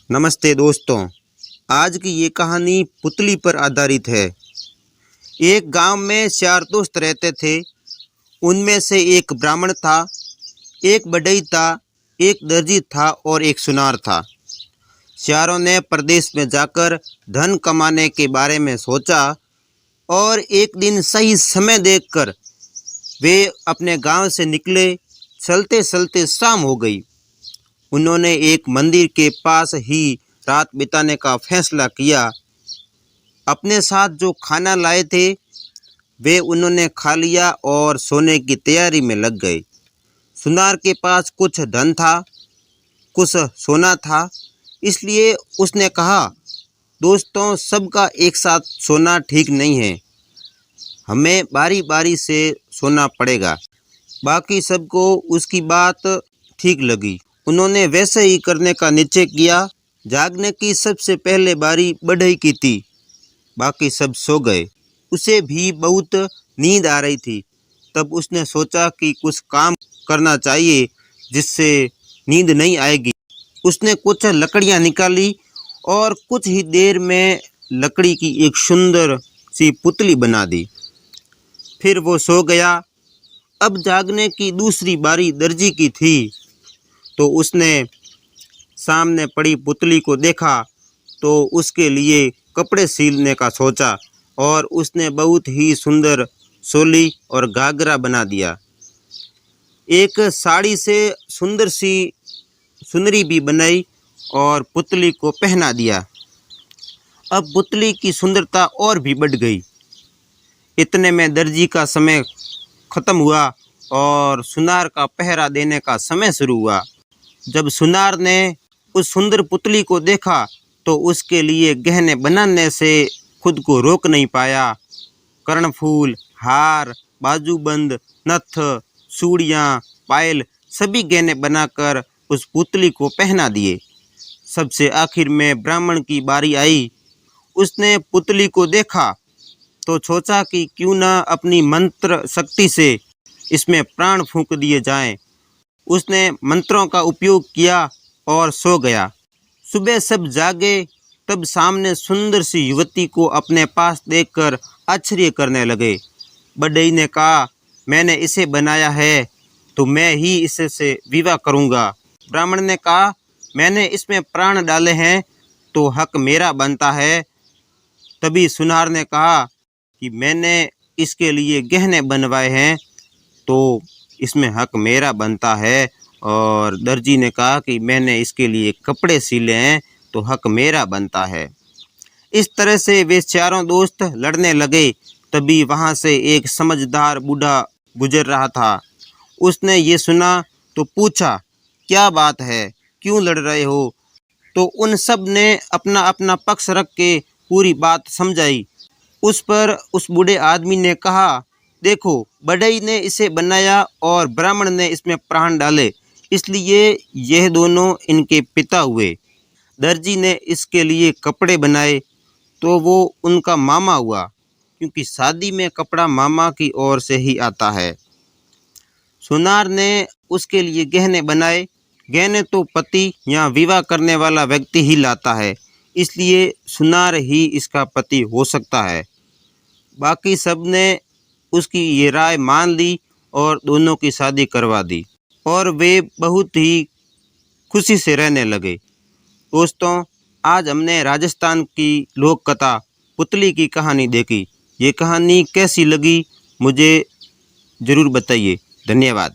नमस्ते दोस्तों। आज की ये कहानी पुतली पर आधारित है। एक गांव में 4 दोस्त रहते थे। उनमें से एक ब्राह्मण था, एक बढ़ई था, एक दर्जी था और एक सुनार था। चारों ने प्रदेश में जाकर धन कमाने के बारे में सोचा और एक दिन सही समय देखकर वे अपने गांव से निकले। चलते चलते शाम हो गई। उन्होंने एक मंदिर के पास ही रात बिताने का फैसला किया। अपने साथ जो खाना लाए थे वे उन्होंने खा लिया और सोने की तैयारी में लग गए। सुनार के पास कुछ धन था, कुछ सोना था, इसलिए उसने कहा, दोस्तों, सबका एक साथ सोना ठीक नहीं है, हमें बारी बारी से सोना पड़ेगा। बाकी सबको उसकी बात ठीक लगी। उन्होंने वैसे ही करने का निश्चय किया। जागने की सबसे पहले बारी बढ़ई की थी। बाकी सब सो गए। उसे भी बहुत नींद आ रही थी। तब उसने सोचा कि कुछ काम करना चाहिए जिससे नींद नहीं आएगी। उसने कुछ लकड़ियां निकाली और कुछ ही देर में लकड़ी की एक सुंदर सी पुतली बना दी। फिर वो सो गया। अब जागने की दूसरी बारी दर्जी की थी। तो उसने सामने पड़ी पुतली को देखा तो उसके लिए कपड़े सिलने का सोचा और उसने बहुत ही सुंदर चोली और घाघरा बना दिया। एक साड़ी से सुंदर सी सुनरी भी बनाई और पुतली को पहना दिया। अब पुतली की सुंदरता और भी बढ़ गई। इतने में दर्जी का समय खत्म हुआ और सुनार का पहरा देने का समय शुरू हुआ। जब सुनार ने उस सुंदर पुतली को देखा तो उसके लिए गहने बनाने से खुद को रोक नहीं पाया। कर्णफूल, हार, बाजूबंद, नथ, चूड़ियाँ, पायल सभी गहने बनाकर उस पुतली को पहना दिए। सबसे आखिर में ब्राह्मण की बारी आई। उसने पुतली को देखा तो सोचा कि क्यों न अपनी मंत्र शक्ति से इसमें प्राण फूंक दिए जाएं। उसने मंत्रों का उपयोग किया और सो गया। सुबह सब जागे तब सामने सुंदर सी युवती को अपने पास देखकर आश्चर्य करने लगे। बढ़ई ने कहा, मैंने इसे बनाया है तो मैं ही इससे विवाह करूंगा। ब्राह्मण ने कहा, मैंने इसमें प्राण डाले हैं तो हक मेरा बनता है। तभी सुनार ने कहा कि मैंने इसके लिए गहने बनवाए हैं तो इसमें हक मेरा बनता है। और दर्जी ने कहा कि मैंने इसके लिए कपड़े सिले हैं तो हक मेरा बनता है। इस तरह से वे चारों दोस्त लड़ने लगे। तभी वहाँ से एक समझदार बूढ़ा गुजर रहा था। उसने ये सुना तो पूछा, क्या बात है, क्यों लड़ रहे हो? तो उन सब ने अपना अपना पक्ष रख के पूरी बात समझाई। उस पर उस बूढ़े आदमी ने कहा, देखो, बढ़ई ने इसे बनाया और ब्राह्मण ने इसमें प्राण डाले, इसलिए यह दोनों इनके पिता हुए। दर्जी ने इसके लिए कपड़े बनाए तो वो उनका मामा हुआ, क्योंकि शादी में कपड़ा मामा की ओर से ही आता है। सुनार ने उसके लिए गहने बनाए। गहने तो पति या विवाह करने वाला व्यक्ति ही लाता है, इसलिए सुनार ही इसका पति हो सकता है। बाकी सब ने उसकी ये राय मान ली और दोनों की शादी करवा दी और वे बहुत ही खुशी से रहने लगे। दोस्तों, आज हमने राजस्थान की लोक कथा पुतली की कहानी देखी। ये कहानी कैसी लगी मुझे ज़रूर बताइए। धन्यवाद।